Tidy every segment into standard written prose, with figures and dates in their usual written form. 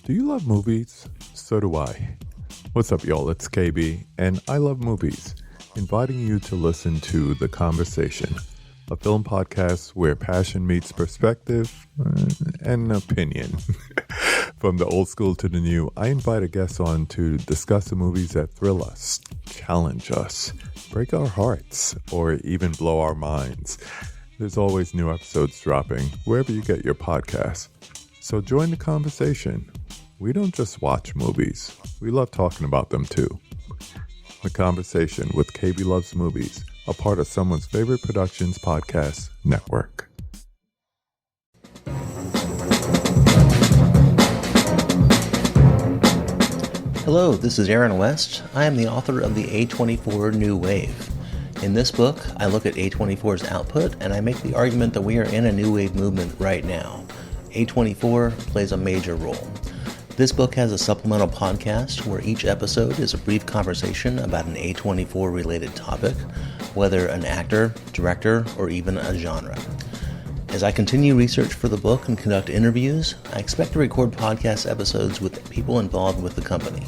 Do you love movies? So do I. What's up, y'all? It's KB, and I love movies, inviting you to listen to The Conversation, a film podcast where passion meets perspective and opinion. From the old school to the new, I invite a guest on to discuss the movies that thrill us, challenge us, break our hearts, or even blow our minds. There's always new episodes dropping wherever you get your podcasts. So join the conversation. We don't just watch movies. We love talking about them too. The Conversation with KB Loves Movies, a part of Someone's Favorite Productions podcast network. Hello, this is Aaron West. I am the author of the A24 New Wave. In this book, I look at A24's output and I make the argument that we are in a new wave movement right now. A24 plays a major role. This book has a supplemental podcast where each episode is a brief conversation about an A24 related topic, whether an actor, director, or even a genre. As I continue research for the book and conduct interviews, I expect to record podcast episodes with people involved with the company.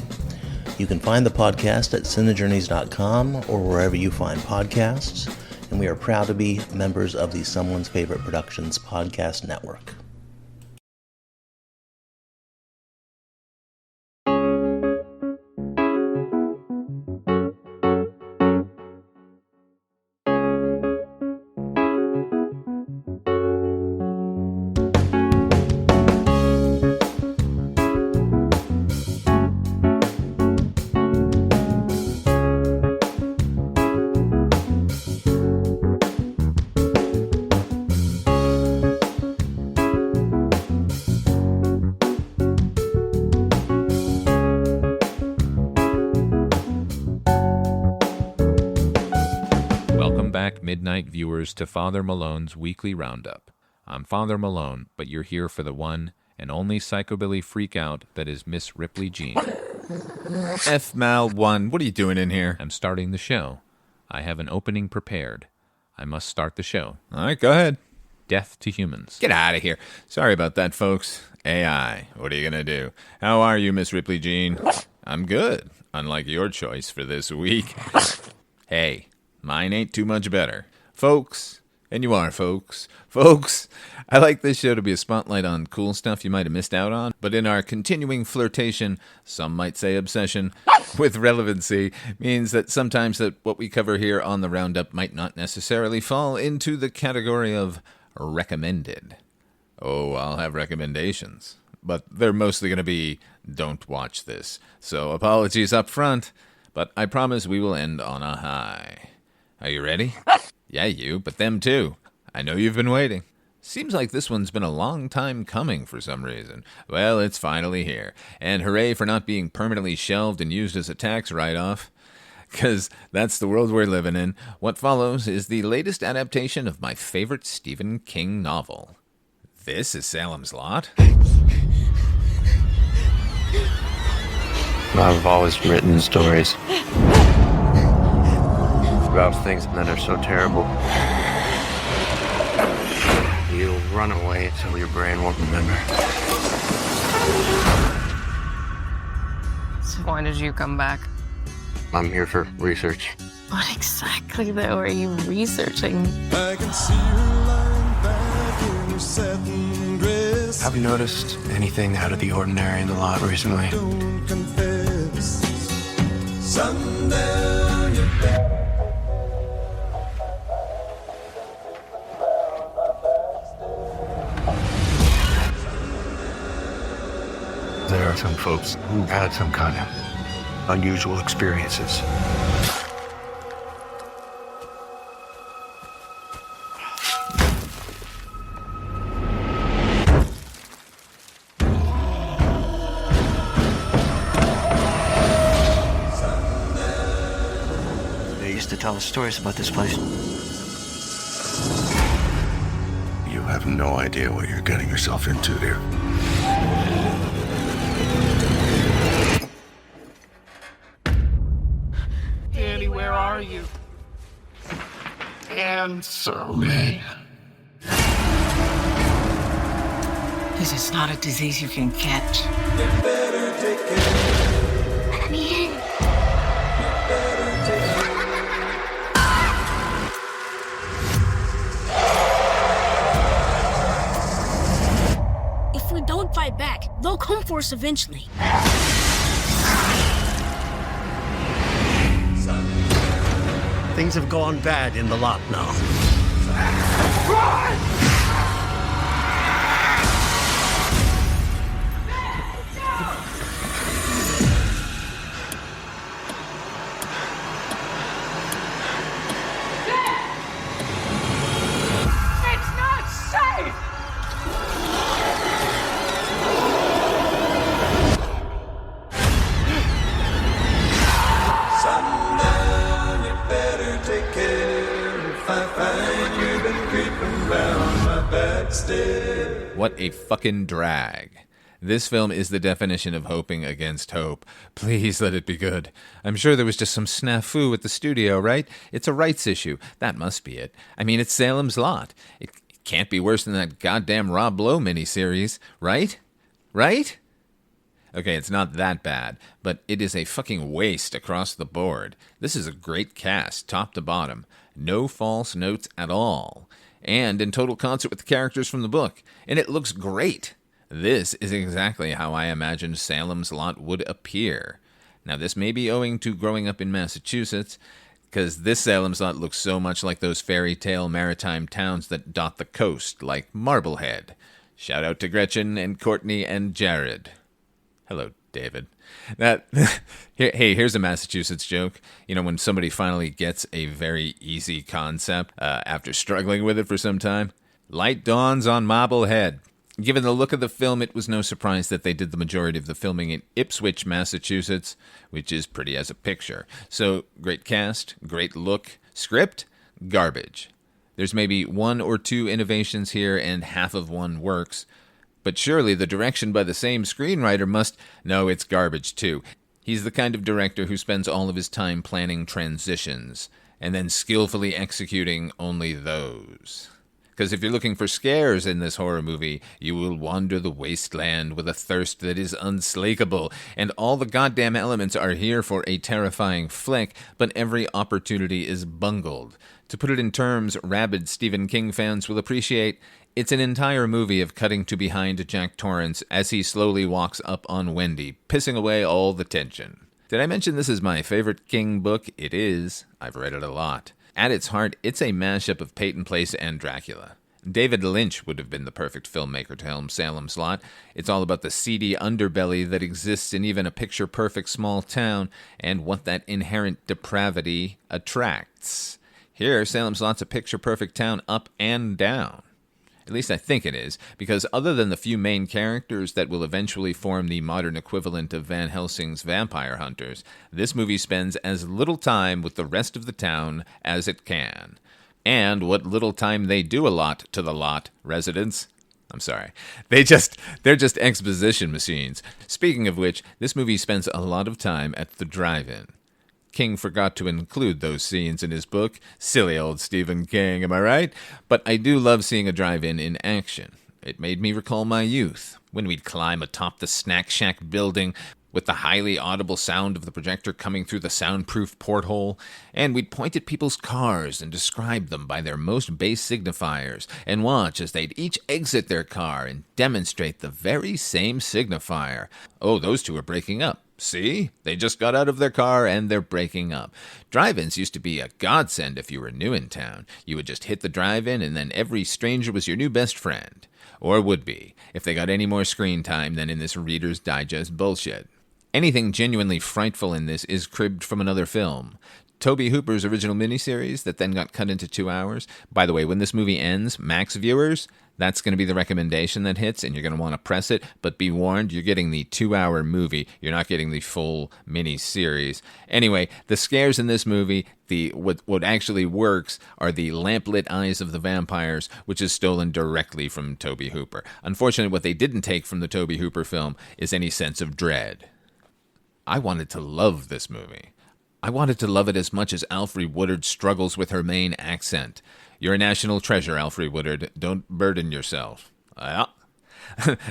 You can find the podcast at cinejourneys.com or wherever you find podcasts, and we are proud to be members of the Someone's Favorite Productions podcast network. Midnight viewers to Father Malone's weekly Roundup. I'm Father Malone, but you're here for the one and only psychobilly freakout that is Miss Ripley Jean. Mal1, what are you doing in here? I'm starting the show. I have an opening prepared. I must start the show. All right, go ahead. Death to humans. Get out of here. Sorry about that, folks. AI, what are you going to do? How are you, Miss Ripley Jean? I'm good, unlike your choice for this week. Hey, mine ain't too much better. Folks, and you are folks, I like this show to be a spotlight on cool stuff you might have missed out on, but in our continuing flirtation, some might say obsession, with relevancy, means that sometimes that what we cover here on the Roundup might not necessarily fall into the category of recommended. Oh, I'll have recommendations, but they're mostly going to be, don't watch this, so apologies up front, but I promise we will end on a high. Are you ready? Yeah, you, but them too. I know you've been waiting. Seems like this one's been a long time coming for some reason. Well, it's finally here. And hooray for not being permanently shelved and used as a tax write-off. 'Cause that's the world we're living in. What follows is the latest adaptation of my favorite Stephen King novel. This is Salem's Lot. I've always written stories about things that are so terrible. You'll run away until your brain won't remember. So why did you come back? I'm here for research. What exactly, though, are you researching? I can see her lying back in her satin dress. Have you noticed anything out of the ordinary in the lot recently? Don't confess. Sundown, you're back. There are some folks who had some kind of unusual experiences. They used to tell us stories about this place. You have no idea what you're getting yourself into here. Danny, where are you? Answer me. This is not a disease you can catch. Let me in. If we don't fight back, they'll come for us eventually. Things have gone bad in the lot now. It's not safe! Sundown, you better take care. If I find you've been creeping round my back stairs. What a fucking drag. This film is the definition of hoping against hope. Please let it be good. I'm sure there was just some snafu at the studio, right? It's a rights issue. That must be it. I mean, it's Salem's Lot. It can't be worse than that goddamn Rob Lowe miniseries, right? Right? Okay, it's not that bad, but it is a fucking waste across the board. This is a great cast, top to bottom. No false notes at all. And in total concert with the characters from the book. And it looks great. This is exactly how I imagined Salem's Lot would appear. Now, this may be owing to growing up in Massachusetts, because this Salem's Lot looks so much like those fairy tale maritime towns that dot the coast, like Marblehead. Shout out to Gretchen and Courtney and Jared. Hello, David. Here's a Massachusetts joke. You know, when somebody finally gets a very easy concept after struggling with it for some time. Light dawns on Marblehead. Given the look of the film, it was no surprise that they did the majority of the filming in Ipswich, Massachusetts, which is pretty as a picture. So, great cast, great look, script, garbage. There's maybe one or two innovations here and half of one works. But surely the direction by the same screenwriter must... No, it's garbage too. He's the kind of director who spends all of his time planning transitions and then skillfully executing only those. Because if you're looking for scares in this horror movie, you will wander the wasteland with a thirst that is unslakable, and all the goddamn elements are here for a terrifying flick, but every opportunity is bungled. To put it in terms rabid Stephen King fans will appreciate, it's an entire movie of cutting to behind Jack Torrance as he slowly walks up on Wendy, pissing away all the tension. Did I mention this is my favorite King book? It is. I've read it a lot. At its heart, it's a mashup of Peyton Place and Dracula. David Lynch would have been the perfect filmmaker to helm Salem's Lot. It's all about the seedy underbelly that exists in even a picture-perfect small town and what that inherent depravity attracts. Here, Salem's Lot's a picture-perfect town up and down. At least I think it is, because other than the few main characters that will eventually form the modern equivalent of Van Helsing's vampire hunters, this movie spends as little time with the rest of the town as it can. And what little time they do allot to the lot residents. I'm sorry. They're just exposition machines. Speaking of which, this movie spends a lot of time at the drive-in. King forgot to include those scenes in his book. Silly old Stephen King, am I right? But I do love seeing a drive-in in action. It made me recall my youth, when we'd climb atop the Snack Shack building with the highly audible sound of the projector coming through the soundproof porthole, and we'd point at people's cars and describe them by their most base signifiers, and watch as they'd each exit their car and demonstrate the very same signifier. Oh, those two are breaking up. See? They just got out of their car and they're breaking up. Drive-ins used to be a godsend if you were new in town. You would just hit the drive-in and then every stranger was your new best friend. Or would be, if they got any more screen time than in this Reader's Digest bullshit. Anything genuinely frightful in this is cribbed from another film. Tobe Hooper's original miniseries that then got cut into 2 hours. By the way, when this movie ends, Max viewers, that's going to be the recommendation that hits, and you're going to want to press it. But be warned, you're getting the 2-hour movie. You're not getting the full mini-series. Anyway, the scares in this movie, what actually works are the lamplit eyes of the vampires, which is stolen directly from Tobe Hooper. Unfortunately, what they didn't take from the Tobe Hooper film is any sense of dread. I wanted to love this movie. I wanted to love it as much as Alfre Woodard struggles with her Maine accent. You're a national treasure, Alfre Woodard. Don't burden yourself.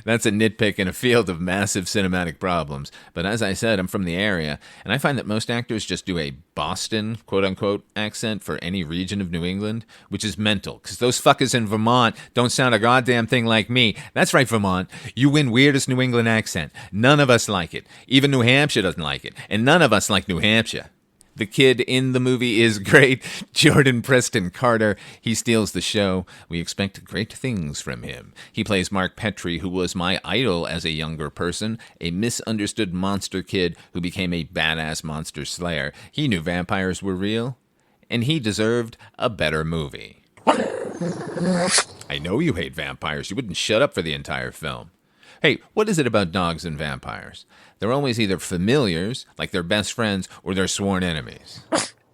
That's a nitpick in a field of massive cinematic problems. But as I said, I'm from the area, and I find that most actors just do a Boston, quote-unquote, accent for any region of New England, which is mental, because those fuckers in Vermont don't sound a goddamn thing like me. That's right, Vermont. You win weirdest New England accent. None of us like it. Even New Hampshire doesn't like it, and none of us like New Hampshire. The kid in the movie is great. Jordan Preston Carter. He steals the show. We expect great things from him. He plays Mark Petrie, who was my idol as a younger person, a misunderstood monster kid who became a badass monster slayer. He knew vampires were real, and he deserved a better movie. I know you hate vampires. You wouldn't shut up for the entire film. Hey, what is it about dogs and vampires? They're always either familiars, like they're best friends, or they're sworn enemies.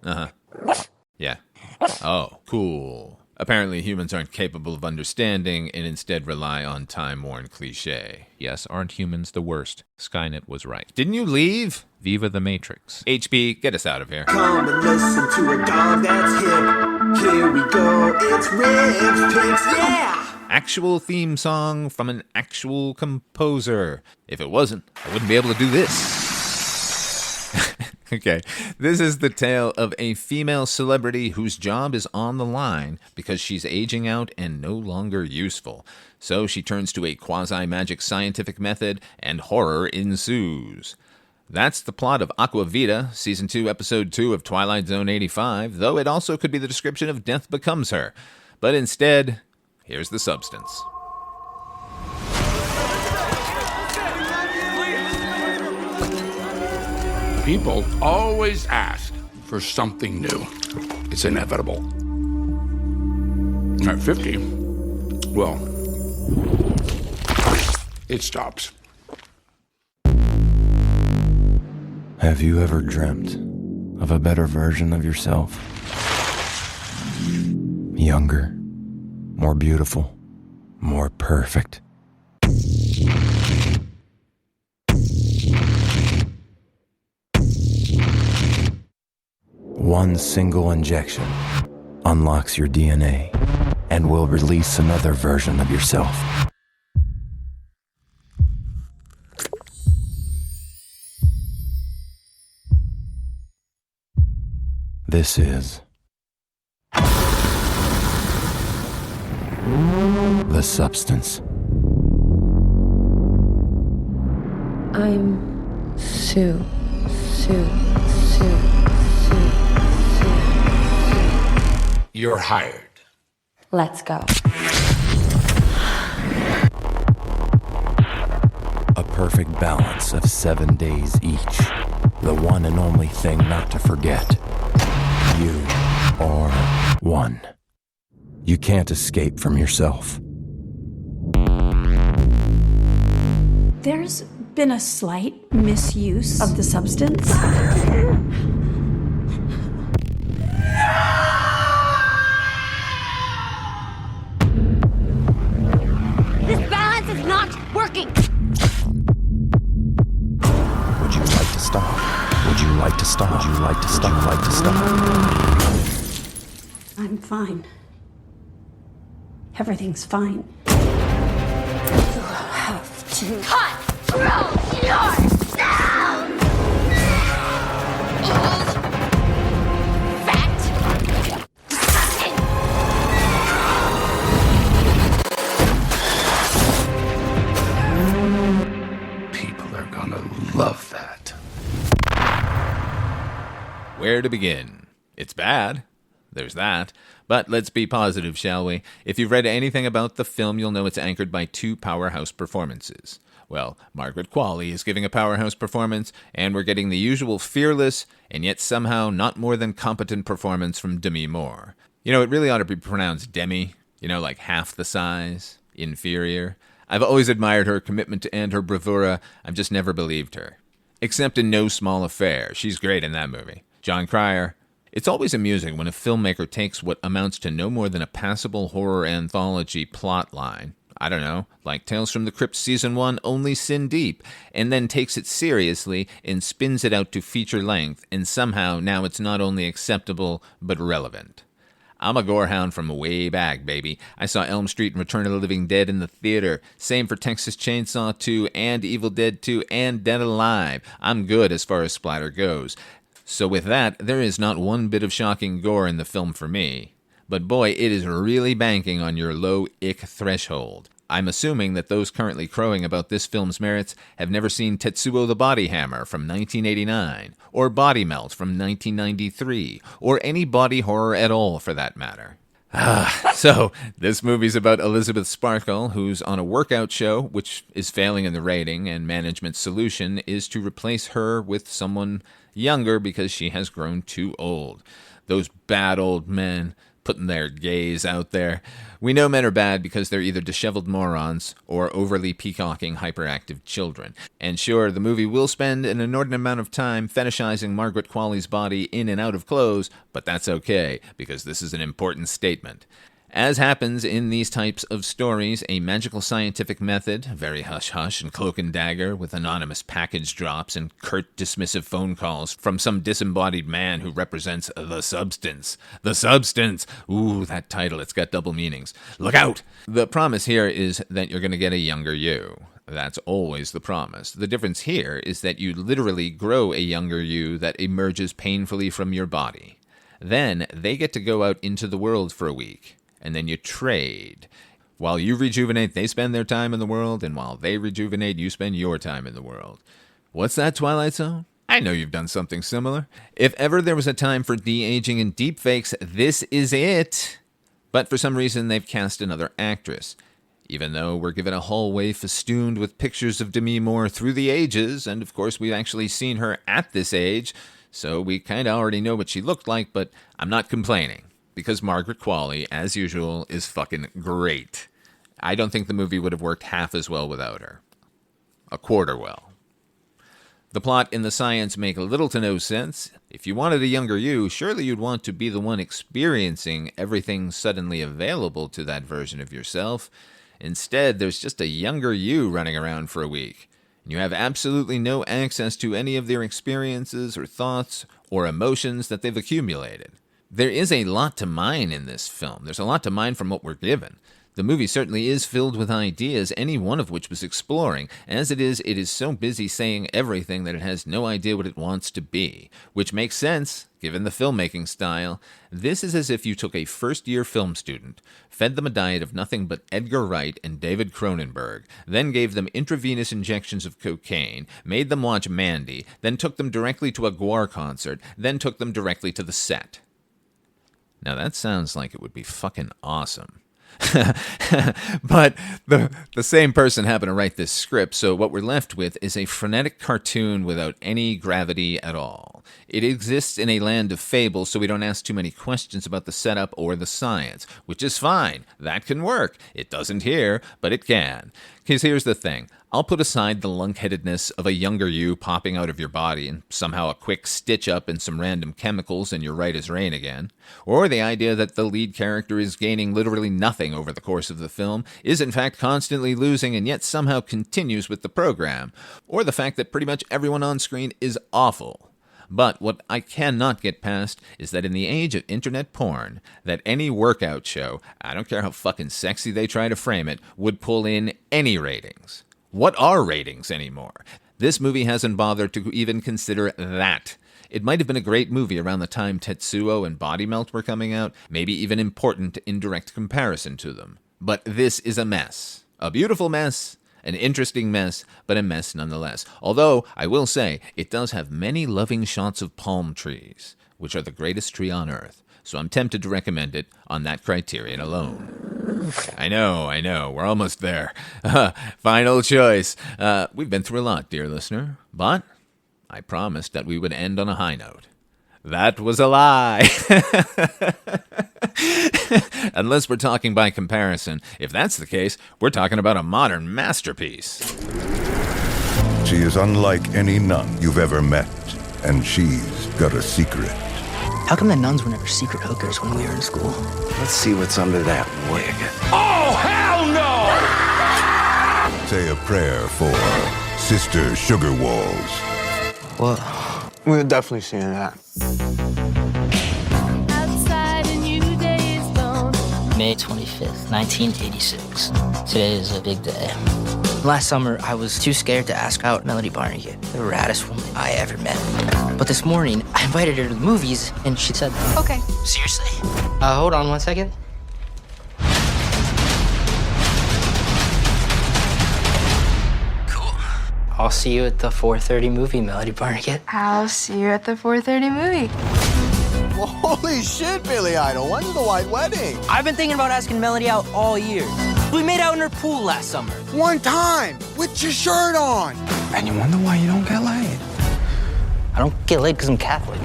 Uh-huh. Yeah. Oh, cool. Apparently humans aren't capable of understanding and instead rely on time-worn cliché. Yes, aren't humans the worst? Skynet was right. Didn't you leave? Viva the Matrix. HB, get us out of here. Come and listen to a dog that's hip. Here we go, it's Riff Picks, yeah! Actual theme song from an actual composer. If it wasn't, I wouldn't be able to do this. Okay, this is the tale of a female celebrity whose job is on the line because she's aging out and no longer useful. So she turns to a quasi-magic scientific method and horror ensues. That's the plot of Aqua Vita, Season 2, Episode 2 of Twilight Zone 85, though it also could be the description of Death Becomes Her. But instead, here's the substance. People always ask for something new. It's inevitable. At 50, well, it stops. Have you ever dreamt of a better version of yourself? Younger, more beautiful, more perfect. One single injection unlocks your DNA and will release another version of yourself. This is the substance. I'm Sue. You're hired. Let's go. A perfect balance of 7 days each. The one and only thing not to forget. You are one. You can't escape from yourself. There's been a slight misuse of the substance. This balance is not working! Would you like to stop? Would you like to stop? Would you like to stop? Would you like to stop? I'm fine. Everything's fine. You have to control yourself! Old, fat, disgusting! People are gonna love that. Where to begin? It's bad. There's that. But let's be positive, shall we? If you've read anything about the film, you'll know it's anchored by two powerhouse performances. Well, Margaret Qualley is giving a powerhouse performance, and we're getting the usual fearless, and yet somehow not more than competent performance from Demi Moore. You know, it really ought to be pronounced Demi, like half the size, inferior. I've always admired her commitment and her bravura. I've just never believed her. Except in No Small Affair. She's great in that movie. John Cryer. It's always amusing when a filmmaker takes what amounts to no more than a passable horror anthology plot line, I don't know, like Tales from the Crypt Season 1, Only Sin Deep, and then takes it seriously and spins it out to feature length, and somehow now it's not only acceptable, but relevant. I'm a gorehound from way back, baby. I saw Elm Street and Return of the Living Dead in the theater. Same for Texas Chainsaw 2 and Evil Dead 2 and Dead Alive. I'm good as far as splatter goes. So with that, there is not one bit of shocking gore in the film for me. But boy, it is really banking on your low ick threshold. I'm assuming that those currently crowing about this film's merits have never seen Tetsuo the Body Hammer from 1989, or Body Melt from 1993, or any body horror at all for that matter. So, this movie's about Elizabeth Sparkle, who's on a workout show, which is failing in the rating, and management's solution is to replace her with someone younger because she has grown too old. Those bad old men putting their gays out there. We know men are bad because they're either disheveled morons or overly peacocking hyperactive children. And sure, the movie will spend an inordinate amount of time fetishizing Margaret Qualley's body in and out of clothes, but that's okay, because this is an important statement. As happens in these types of stories, a magical scientific method, very hush-hush and cloak and dagger, with anonymous package drops and curt dismissive phone calls from some disembodied man who represents the substance. The substance! Ooh, that title, it's got double meanings. Look out! The promise here is that you're going to get a younger you. That's always the promise. The difference here is that you literally grow a younger you that emerges painfully from your body. Then they get to go out into the world for a week. And then you trade. While you rejuvenate, they spend their time in the world, and while they rejuvenate, you spend your time in the world. What's that, Twilight Zone? I know you've done something similar. If ever there was a time for de-aging and deepfakes, this is it. But for some reason, they've cast another actress. Even though we're given a hallway festooned with pictures of Demi Moore through the ages, and of course we've actually seen her at this age, so we kind of already know what she looked like, but I'm not complaining. Because Margaret Qualley, as usual, is fucking great. I don't think the movie would have worked half as well without her. A quarter well. The plot and the science make little to no sense. If you wanted a younger you, surely you'd want to be the one experiencing everything suddenly available to that version of yourself. Instead, there's just a younger you running around for a week. And you have absolutely no access to any of their experiences or thoughts or emotions that they've accumulated. There is a lot to mine in this film. There's a lot to mine from what we're given. The movie certainly is filled with ideas, any one of which was exploring. As it is so busy saying everything that it has no idea what it wants to be. Which makes sense, given the filmmaking style. This is as if you took a first-year film student, fed them a diet of nothing but Edgar Wright and David Cronenberg, then gave them intravenous injections of cocaine, made them watch Mandy, then took them directly to a Gwar concert, then took them directly to the set. Now that sounds like it would be fucking awesome. But the same person happened to write this script, so what we're left with is a frenetic cartoon without any gravity at all. It exists in a land of fable, so we don't ask too many questions about the setup or the science, which is fine. That can work. It doesn't here, but it can. Because here's the thing. I'll put aside the lunkheadedness of a younger you popping out of your body and somehow a quick stitch-up and some random chemicals and you're right as rain again, or the idea that the lead character is gaining literally nothing over the course of the film, is in fact constantly losing and yet somehow continues with the program, or the fact that pretty much everyone on screen is awful. But what I cannot get past is that in the age of internet porn, that any workout show, I don't care how fucking sexy they try to frame it, would pull in any ratings. What are ratings anymore? This movie hasn't bothered to even consider that. It might have been a great movie around the time Tetsuo and Body Melt were coming out, maybe even important in direct comparison to them. But this is a mess. A beautiful mess, an interesting mess, but a mess nonetheless. Although, I will say, it does have many loving shots of palm trees, which are the greatest tree on earth. So I'm tempted to recommend it on that criterion alone. I know, we're almost there. Final choice. We've been through a lot, dear listener, but I promised that we would end on a high note. That was a lie. Unless we're talking by comparison. If that's the case, we're talking about a modern masterpiece. She is unlike any nun you've ever met, and she's got a secret. How come the nuns were never secret hookers when we were in school? Let's see what's under that wig. Oh, hell no! Say a prayer for Sister Sugar Walls. What? We're definitely seeing that. Outside a new day May 25th, 1986. Today is a big day. Last summer, I was too scared to ask out Melody Barnegat, the raddest woman I ever met. But this morning, I invited her to the movies, and she said, Okay. Seriously? Hold on 1 second. Cool. I'll see you at the 4:30 movie, Melody Barnegat. I'll see you at the 4:30 movie. Well, holy shit, Billy Idol. When's the white wedding? I've been thinking about asking Melody out all year. We made out in her pool last summer. One time, with your shirt on. And you wonder why you don't get laid. I don't get laid because I'm Catholic.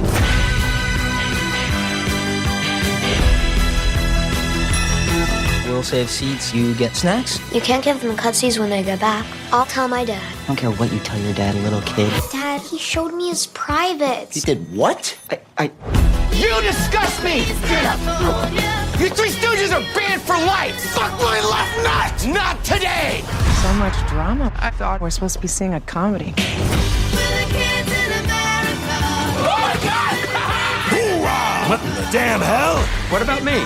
We'll save seats. You get snacks? You can't give them cutsies when they get back. I'll tell my dad. I don't care what you tell your dad, little kid. Dad, he showed me his privates. You did what? You disgust me! You Three Stooges are banned for life! Fuck my left nut! Not today! So much drama. I thought we're supposed to be seeing a comedy. Oh my God! Hoorah! What in the damn hell? What about me?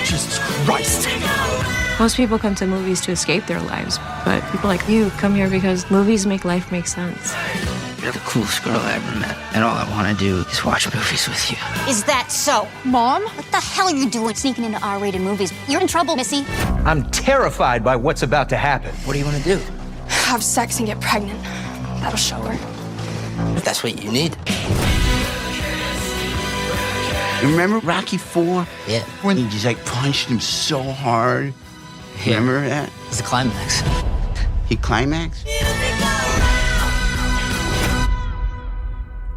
Jesus Christ! Most people come to movies to escape their lives, but people like you come here because movies make life make sense. You're the coolest girl I ever met, and all I want to do is watch movies with you. Is that so? Mom? What the hell are you doing sneaking into R-rated movies? You're in trouble, Missy. I'm terrified by what's about to happen. What do you want to do? Have sex and get pregnant. That'll show her. If that's what you need. Remember Rocky IV? Yeah. When he just like punched him so hard. Yeah. Remember that? It's the climax. He climaxed?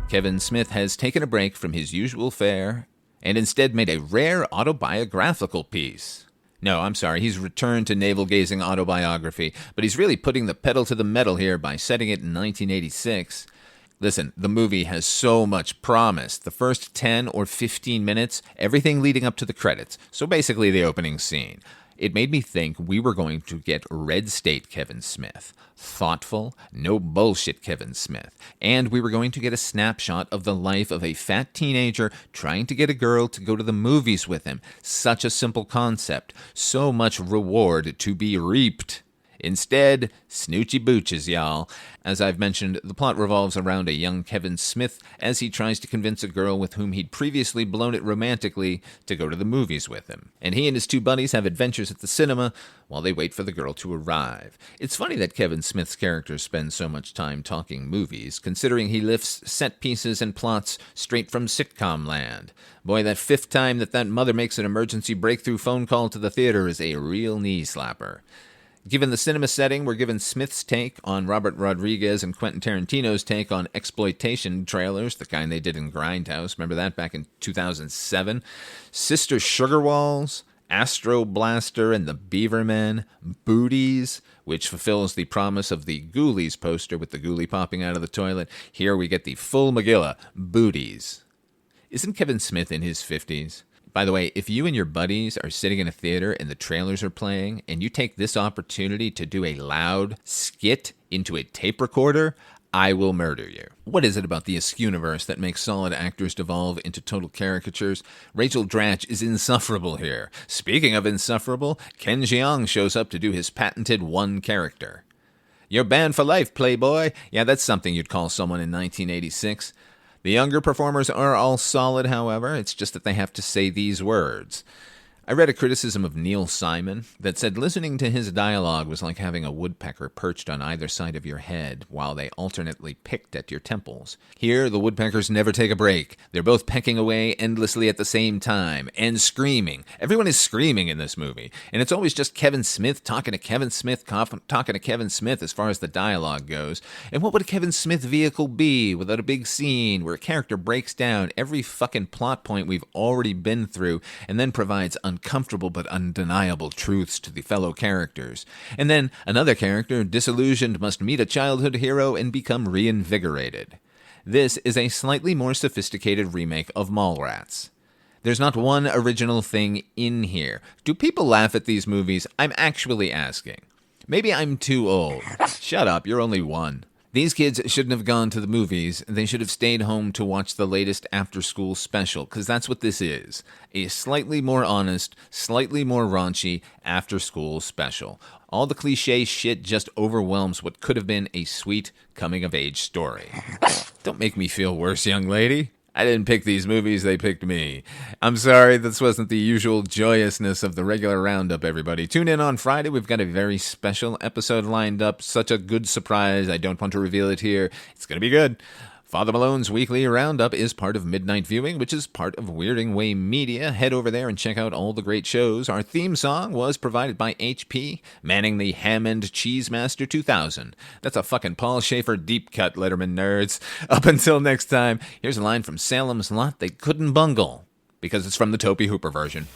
Kevin Smith has taken a break from his usual fare and instead made a rare autobiographical piece. No, I'm sorry, he's returned to navel-gazing autobiography, but he's really putting the pedal to the metal here by setting it in 1986. Listen, the movie has so much promise. The first 10 or 15 minutes, everything leading up to the credits. So basically the opening scene. It made me think we were going to get Red State Kevin Smith. Thoughtful, no bullshit Kevin Smith. And we were going to get a snapshot of the life of a fat teenager trying to get a girl to go to the movies with him. Such a simple concept. So much reward to be reaped. Instead, snoochie booches, y'all. As I've mentioned, the plot revolves around a young Kevin Smith as he tries to convince a girl with whom he'd previously blown it romantically to go to the movies with him. And he and his two buddies have adventures at the cinema while they wait for the girl to arrive. It's funny that Kevin Smith's character spends so much time talking movies, considering he lifts set pieces and plots straight from sitcom land. Boy, that fifth time that mother makes an emergency breakthrough phone call to the theater is a real knee slapper. Given the cinema setting, we're given Smith's take on Robert Rodriguez and Quentin Tarantino's take on exploitation trailers, the kind they did in Grindhouse. Remember that back in 2007? Sister Sugarwalls, Astro Blaster and the Beavermen, Booties, which fulfills the promise of the Ghoulies poster with the ghoulie popping out of the toilet. Here we get the full Megillah, Booties. Isn't Kevin Smith in his 50s? By the way, if you and your buddies are sitting in a theater and the trailers are playing, and you take this opportunity to do a loud skit into a tape recorder, I will murder you. What is it about the Askewniverse that makes solid actors devolve into total caricatures? Rachel Dratch is insufferable here. Speaking of insufferable, Ken Jeong shows up to do his patented one character. You're banned for life, playboy. Yeah, that's something you'd call someone in 1986. The younger performers are all solid, however. It's just that they have to say these words. I read a criticism of Neil Simon that said listening to his dialogue was like having a woodpecker perched on either side of your head while they alternately picked at your temples. Here, the woodpeckers never take a break. They're both pecking away endlessly at the same time and screaming. Everyone is screaming in this movie, and it's always just Kevin Smith talking to Kevin Smith, talking to Kevin Smith as far as the dialogue goes. And what would a Kevin Smith vehicle be without a big scene where a character breaks down every fucking plot point we've already been through and then provides uncomfortable but undeniable truths to the fellow characters. And then another character, disillusioned, must meet a childhood hero and become reinvigorated. This is a slightly more sophisticated remake of Mallrats. There's not one original thing in here. Do people laugh at these movies? I'm actually asking. Maybe I'm too old. Shut up, you're only one. These kids shouldn't have gone to the movies. They should have stayed home to watch the latest after-school special, because that's what this is. A slightly more honest, slightly more raunchy after-school special. All the cliche shit just overwhelms what could have been a sweet coming-of-age story. Don't make me feel worse, young lady. I didn't pick these movies, they picked me. I'm sorry, this wasn't the usual joyousness of the regular Roundup, everybody. Tune in on Friday, we've got a very special episode lined up. Such a good surprise, I don't want to reveal it here. It's gonna be good. Father Malone's Weekly Roundup is part of Midnight Viewing, which is part of Weirding Way Media. Head over there and check out all the great shows. Our theme song was provided by HP, manning the Hammond Cheesemaster 2000. That's a fucking Paul Schaefer deep cut, Letterman nerds. Up until next time, here's a line from Salem's Lot they couldn't bungle, because it's from the Toby Hooper version.